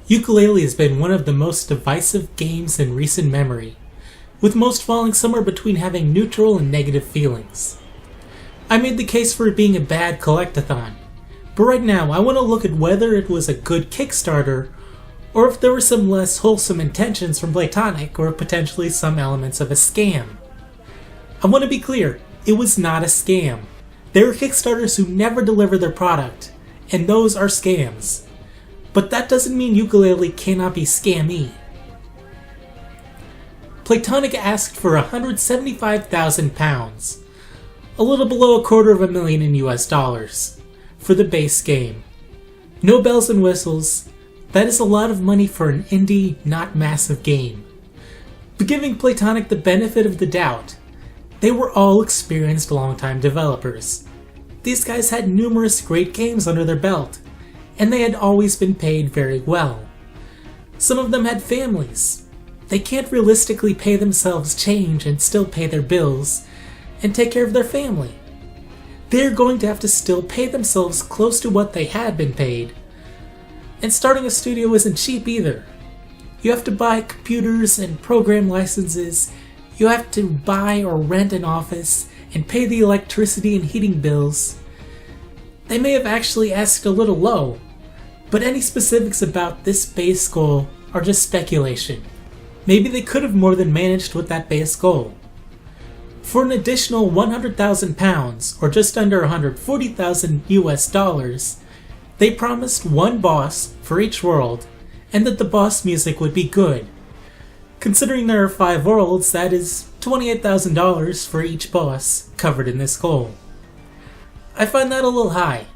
Yooka Laylee has been one of the most divisive games in recent memory, with most falling somewhere between having neutral and negative feelings. I made the case for it being a bad collectathon, but right now I want to look at whether it was a good Kickstarter, or if there were some less wholesome intentions from Playtonic, or potentially some elements of a scam. I want to be clear, it was not a scam. There are Kickstarters who never deliver their product, and those are scams. But that doesn't mean Yooka Laylee cannot be scammy. Playtonic asked for £175,000, a little below $250,000 in US dollars, for the base game. No bells and whistles, that is a lot of money for an indie, not massive game. But giving Playtonic the benefit of the doubt, they were all experienced longtime developers. These guys had numerous great games under their belt, and they had always been paid very well. Some of them had families. They can't realistically pay themselves change and still pay their bills and take care of their family. They're going to have to still pay themselves close to what they had been paid. And starting a studio isn't cheap either. You have to buy computers and program licenses, you have to buy or rent an office, and pay the electricity and heating bills. They may have actually asked a little low, but any specifics about this base goal are just speculation. Maybe they could have more than managed with that base goal. For an additional £100,000, or just under $140,000 US dollars, they promised one boss for each world, and that the boss music would be good. Considering there are 5 worlds, that is $28,000 for each boss covered in this goal. I find that a little high.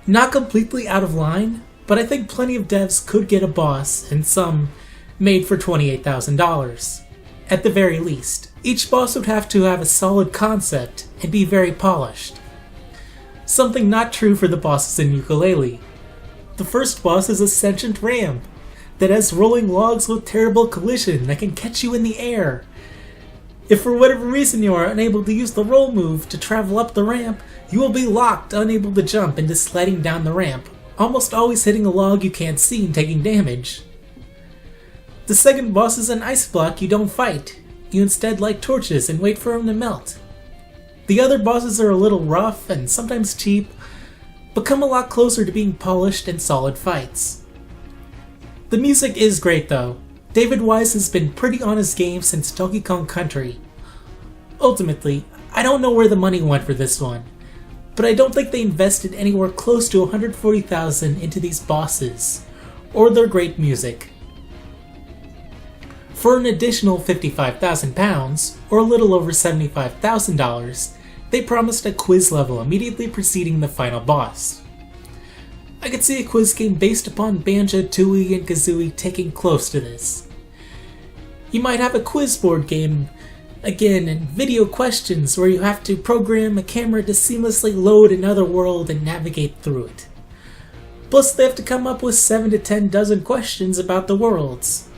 Not completely out of line, but I think plenty of devs could get a boss, and some made for $28,000. At the very least, each boss would have to have a solid concept and be very polished. Something not true for the bosses in Yooka Laylee. The first boss is a sentient ramp that has rolling logs with terrible collision that can catch you in the air. If for whatever reason you are unable to use the roll move to travel up the ramp, you will be locked, unable to jump, into sliding down the ramp, almost always hitting a log you can't see and taking damage. The second boss is an ice block you don't fight. You instead light torches and wait for them to melt. The other bosses are a little rough and sometimes cheap, but come a lot closer to being polished and solid fights. The music is great though. David Wise has been pretty on his game since Donkey Kong Country. Ultimately, I don't know where the money went for this one, but I don't think they invested anywhere close to $140,000 into these bosses, or their great music. For an additional £55,000, or a little over $75,000, they promised a quiz level immediately preceding the final boss. I could see a quiz game based upon Banjo-Tooie and Kazooie taking close to this. You might have a quiz board game, again, and video questions where you have to program a camera to seamlessly load another world and navigate through it. Plus they have to come up with 7 to 10 dozen questions about the worlds.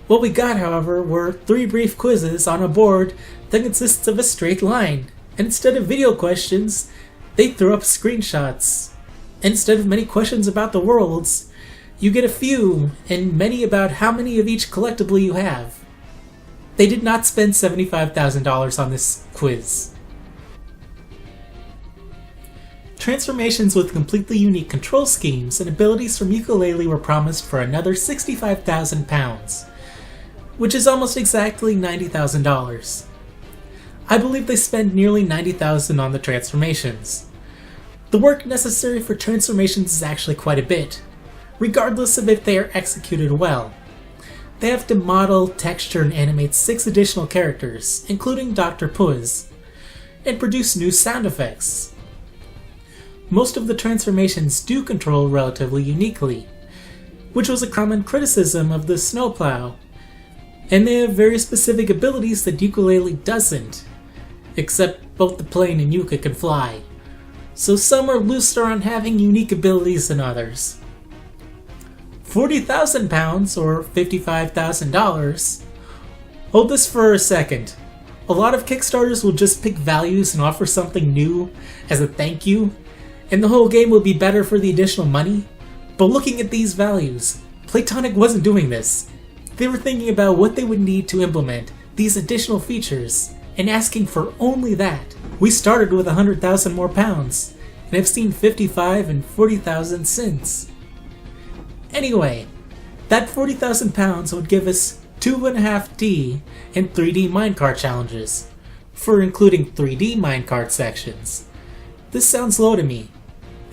What we got, however, were 3 brief quizzes on a board that consists of a straight line, and instead of video questions, they threw up screenshots. Instead of many questions about the worlds, you get a few, and many about how many of each collectible you have. They did not spend $75,000 on this quiz. Transformations with completely unique control schemes and abilities from Yooka Laylee were promised for another £65,000, which is almost exactly $90,000. I believe they spent nearly $90,000 on the transformations. The work necessary for transformations is actually quite a bit, regardless of if they are executed well. They have to model, texture, and animate 6 additional characters, including Dr. Puz, and produce new sound effects. Most of the transformations do control relatively uniquely, which was a common criticism of the snowplow, and they have very specific abilities that Yooka Laylee doesn't, except both the plane and Yooka can fly. So some are looser on having unique abilities than others. £40,000 or $55,000. Hold this for a second. A lot of Kickstarters will just pick values and offer something new as a thank you, and the whole game will be better for the additional money. But looking at these values, Playtonic wasn't doing this. They were thinking about what they would need to implement these additional features and asking for only that. We started with 100,000 more pounds, and I've seen 55 and 40,000 since. Anyway, that 40,000 pounds would give us 2.5D and 3D minecart challenges, for including 3D minecart sections. This sounds low to me,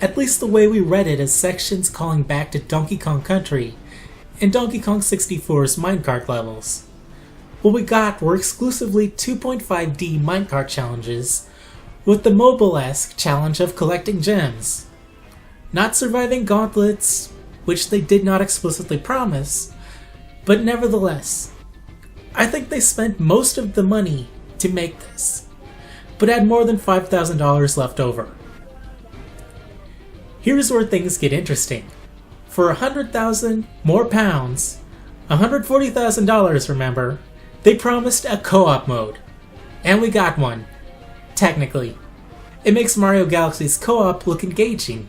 at least the way we read it as sections calling back to Donkey Kong Country and Donkey Kong 64's minecart levels. What we got were exclusively 2.5D minecart challenges with the mobile-esque challenge of collecting gems. Not surviving gauntlets, which they did not explicitly promise, but nevertheless, I think they spent most of the money to make this, but had more than $5,000 left over. Here's where things get interesting. For 100,000 more pounds, $140,000 remember, they promised a co-op mode. And we got one. Technically. It makes Mario Galaxy's co-op look engaging.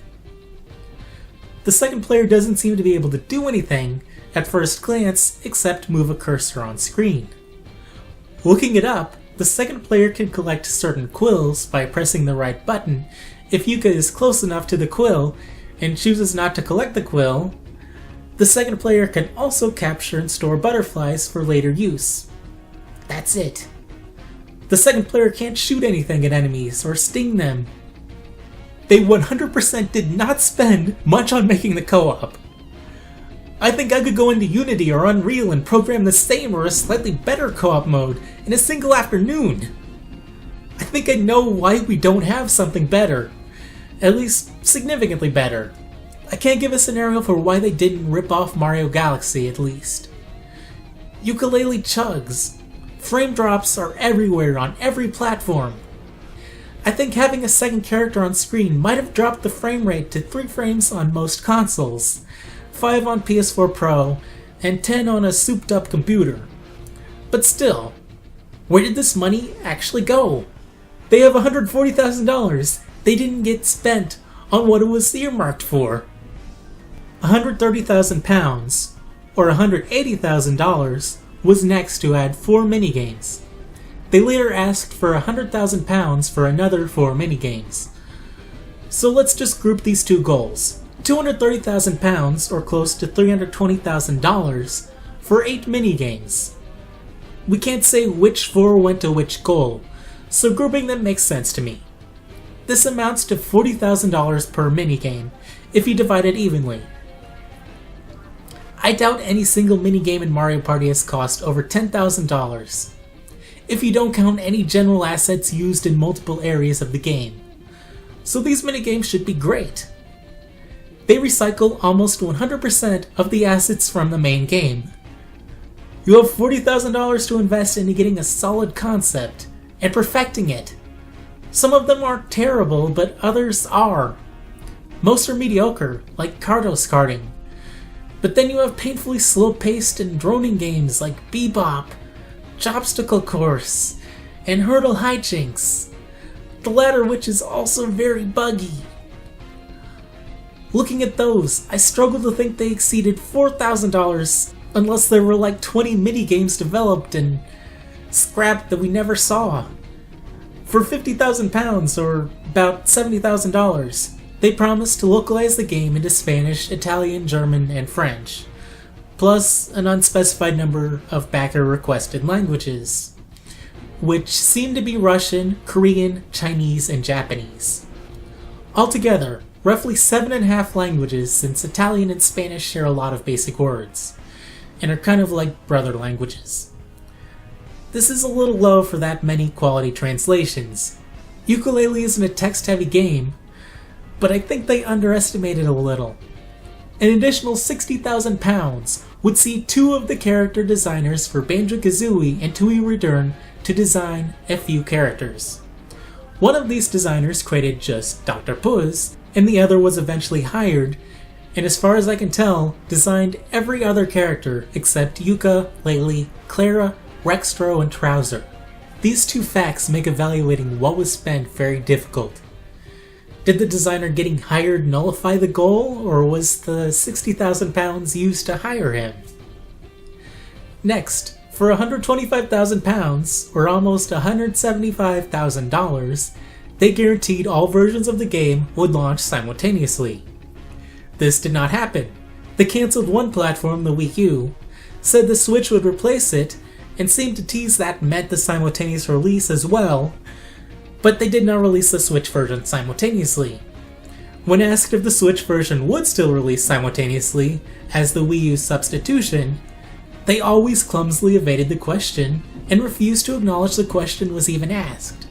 The second player doesn't seem to be able to do anything at first glance except move a cursor on screen. Looking it up, the second player can collect certain quills by pressing the right button. If Yooka is close enough to the quill and chooses not to collect the quill, the second player can also capture and store butterflies for later use. That's it. The second player can't shoot anything at enemies or sting them. They 100% did not spend much on making the co-op. I think I could go into Unity or Unreal and program the same or a slightly better co-op mode in a single afternoon. I think I know why we don't have something better. At least, significantly better. I can't give a scenario for why they didn't rip off Mario Galaxy, at least. Yooka Laylee chugs. Frame drops are everywhere on every platform. I think having a second character on screen might have dropped the frame rate to 3 frames on most consoles, 5 on PS4 Pro, and 10 on a souped-up computer. But still, where did this money actually go? They have $140,000 they didn't get spent on what it was earmarked for. 130,000 pounds, or $180,000, was next to add 4 minigames. They later asked for 100,000 pounds for another 4 minigames. So let's just group these two goals. 230,000 pounds, or close to $320,000, for 8 minigames. We can't say which 4 went to which goal, so grouping them makes sense to me. This amounts to $40,000 per minigame, if you divide it evenly. I doubt any single minigame in Mario Party has cost over $10,000, if you don't count any general assets used in multiple areas of the game. So these minigames should be great. They recycle almost 100% of the assets from the main game. You have $40,000 to invest into getting a solid concept and perfecting it. Some of them aren't terrible, but others are. Most are mediocre, like Cardos karting. But then you have painfully slow-paced and droning games like Bebop, Chopsticle Course, and Hurdle Hijinks, the latter which is also very buggy. Looking at those, I struggle to think they exceeded $4,000 unless there were like 20 minigames developed and scrapped that we never saw. For 50,000 pounds, or about $70,000, they promised to localize the game into Spanish, Italian, German, and French, plus an unspecified number of backer-requested languages, which seem to be Russian, Korean, Chinese, and Japanese. Altogether, roughly 7.5 languages, since Italian and Spanish share a lot of basic words, and are kind of like brother languages. This is a little low for that many quality translations. Yooka Laylee isn't a text-heavy game, but I think they underestimated a little. An additional 60,000 pounds would see 2 of the character designers for Banjo-Kazooie and Tooie Return to design a few characters. One of these designers created just Dr. Puz, and the other was eventually hired, and as far as I can tell, designed every other character except Yooka, Laylee, Clara, Rextro, and Trouser. These 2 facts make evaluating what was spent very difficult. Did the designer getting hired nullify the goal, or was the £60,000 used to hire him? Next, for £125,000, or almost $175,000, they guaranteed all versions of the game would launch simultaneously. This did not happen. They cancelled one platform, the Wii U, said the Switch would replace it, and seemed to tease that meant the simultaneous release as well, but they did not release the Switch version simultaneously. When asked if the Switch version would still release simultaneously as the Wii U's substitution, they always clumsily evaded the question and refused to acknowledge the question was even asked.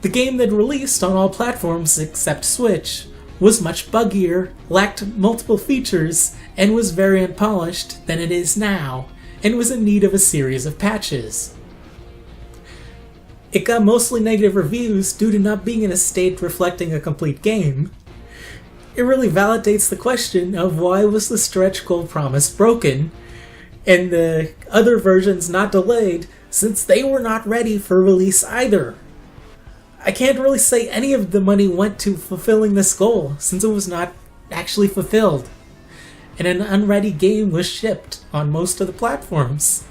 The game that released on all platforms except Switch was much buggier, lacked multiple features, and was very unpolished than it is now, and was in need of a series of patches. It got mostly negative reviews due to not being in a state reflecting a complete game. It really validates the question of why was the stretch goal promise broken, and the other versions not delayed since they were not ready for release either. I can't really say any of the money went to fulfilling this goal since it was not actually fulfilled, and an unready game was shipped on most of the platforms.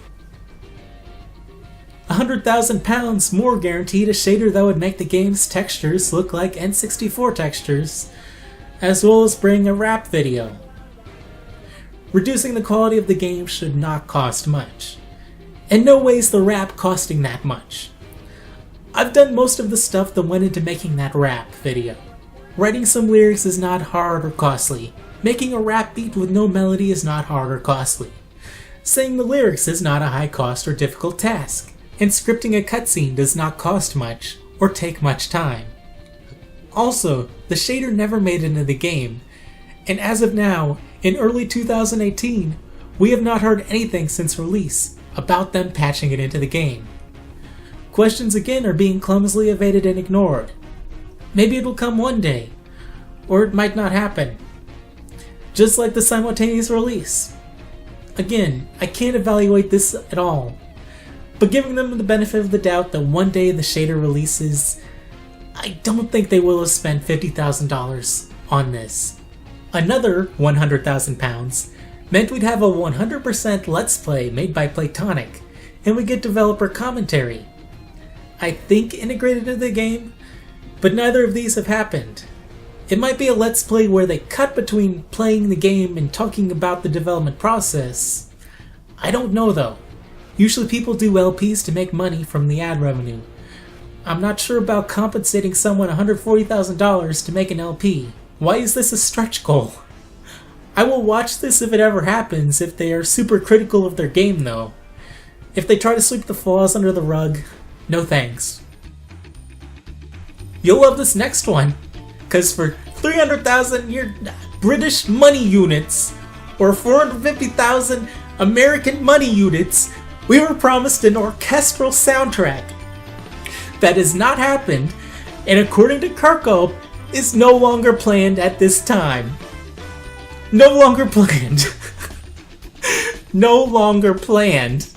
£100,000 more guaranteed a shader that would make the game's textures look like N64 textures, as well as bring a rap video. Reducing the quality of the game should not cost much. In no way is the rap costing that much. I've done most of the stuff that went into making that rap video. Writing some lyrics is not hard or costly. Making a rap beat with no melody is not hard or costly. Saying the lyrics is not a high cost or difficult task. And scripting a cutscene does not cost much or take much time. Also, the shader never made it into the game, and as of now, in early 2018, we have not heard anything since release about them patching it into the game. Questions again are being clumsily evaded and ignored. Maybe it'll come one day, or it might not happen. Just like the simultaneous release. Again, I can't evaluate this at all, but giving them the benefit of the doubt that one day the shader releases, I don't think they will have spent $50,000 on this. Another £100,000 meant we'd have a 100% Let's Play made by Playtonic, and we get developer commentary. I think integrated into the game, but neither of these have happened. It might be a Let's Play where they cut between playing the game and talking about the development process. I don't know though. Usually people do LPs to make money from the ad revenue. I'm not sure about compensating someone $140,000 to make an LP. Why is this a stretch goal? I will watch this if it ever happens if they are super critical of their game though. If they try to sweep the flaws under the rug, no thanks. You'll love this next one, cause for 300,000 British money units, or 450,000 American money units, we were promised an orchestral soundtrack. That has not happened, and according to Kirko, is no longer planned at this time. No longer planned. No longer planned.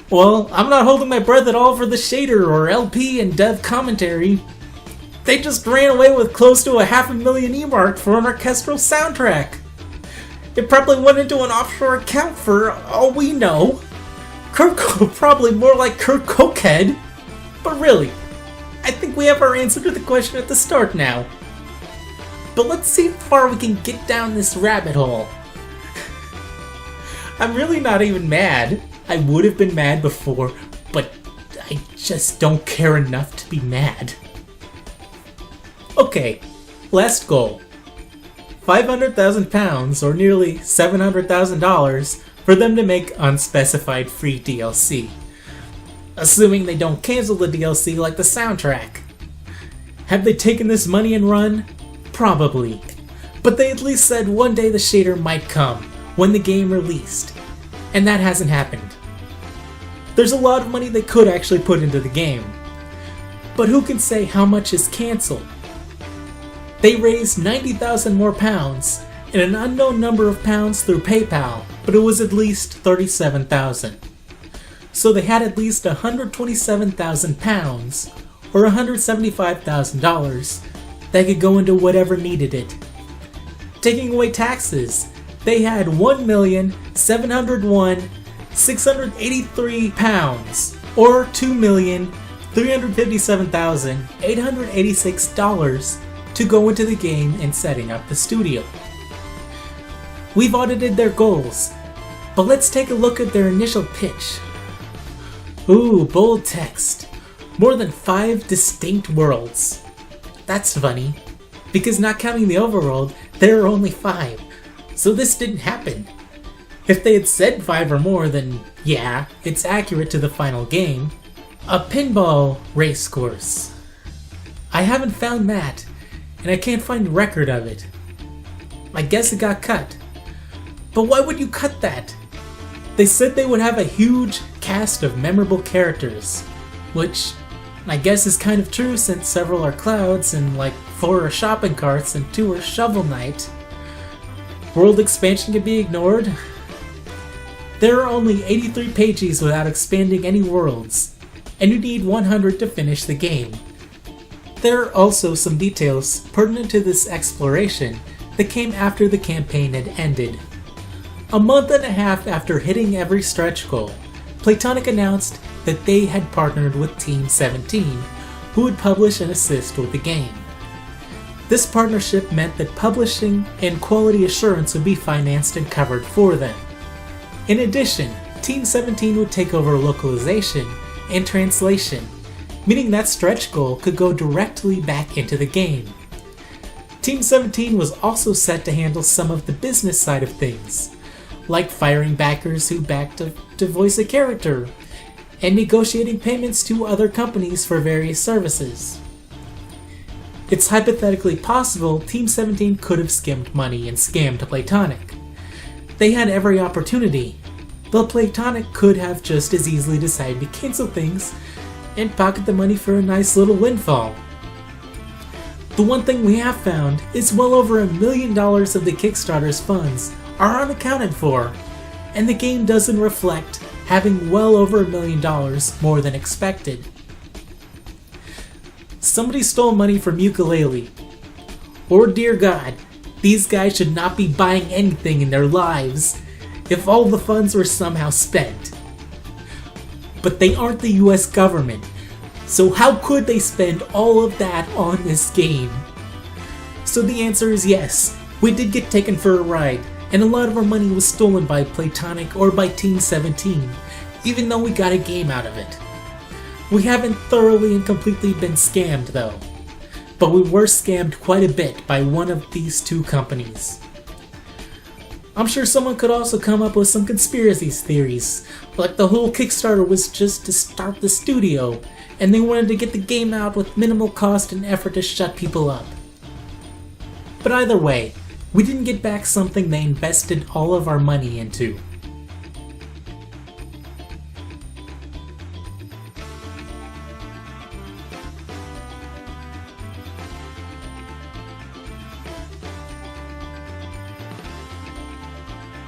Well, I'm not holding my breath at all for the shader or LP and dev commentary. They just ran away with close to a $500,000 earmark for an orchestral soundtrack. It probably went into an offshore account for all we know. Kirko probably more like Kurt Cokehead. But really, I think we have our answer to the question at the start now. But let's see how far we can get down this rabbit hole. I'm really not even mad. I would have been mad before, but I just don't care enough to be mad. Okay, last goal. £500,000, or nearly $700,000, for them to make unspecified free DLC. Assuming they don't cancel the DLC like the soundtrack. Have they taken this money and run? Probably. But they at least said one day the shader might come, when the game released. And that hasn't happened. There's a lot of money they could actually put into the game. But who can say how much is cancelled? They raised £90,000 more pounds, and an unknown number of pounds through PayPal, but it was at least £37,000. So they had at least £127,000, or $175,000 that could go into whatever needed it. Taking away taxes, they had £1,701,683, or $2,357,886 to go into the game and setting up the studio. We've audited their goals, but let's take a look at their initial pitch. Ooh, bold text. More than 5 distinct worlds. That's funny, because not counting the overworld, there are only 5, so this didn't happen. If they had said 5 or more, then yeah, it's accurate to the final game. A pinball race course. I haven't found that, and I can't find a record of it. I guess it got cut. But why would you cut that? They said they would have a huge cast of memorable characters, which I guess is kind of true since several are clouds and like 4 are shopping carts and 2 are Shovel Knight. World expansion can be ignored. There are only 83 pages without expanding any worlds, and you need 100 to finish the game. There are also some details pertinent to this exploration that came after the campaign had ended. A month and a half after hitting every stretch goal, Playtonic announced that they had partnered with Team 17, who would publish and assist with the game. This partnership meant that publishing and quality assurance would be financed and covered for them. In addition, Team 17 would take over localization and translation, meaning that stretch goal could go directly back into the game. Team 17 was also set to handle some of the business side of things, like firing backers who backed to voice a character, and negotiating payments to other companies for various services. It's hypothetically possible Team 17 could have skimmed money and scammed Playtonic. They had every opportunity, but Playtonic could have just as easily decided to cancel things and pocket the money for a nice little windfall. The one thing we have found is well over $1 million of the Kickstarter's funds are unaccounted for, and the game doesn't reflect having well over $1 million more than expected. Somebody stole money from Yooka Laylee. Or dear God, these guys should not be buying anything in their lives if all the funds were somehow spent. But they aren't the US government, so how could they spend all of that on this game? So the answer is yes, we did get taken for a ride, and a lot of our money was stolen by Playtonic or by Team 17, even though we got a game out of it. We haven't thoroughly and completely been scammed though, but we were scammed quite a bit by one of these 2 companies. I'm sure someone could also come up with some conspiracy theories, like the whole Kickstarter was just to start the studio, and they wanted to get the game out with minimal cost and effort to shut people up. But either way, we didn't get back something they invested all of our money into.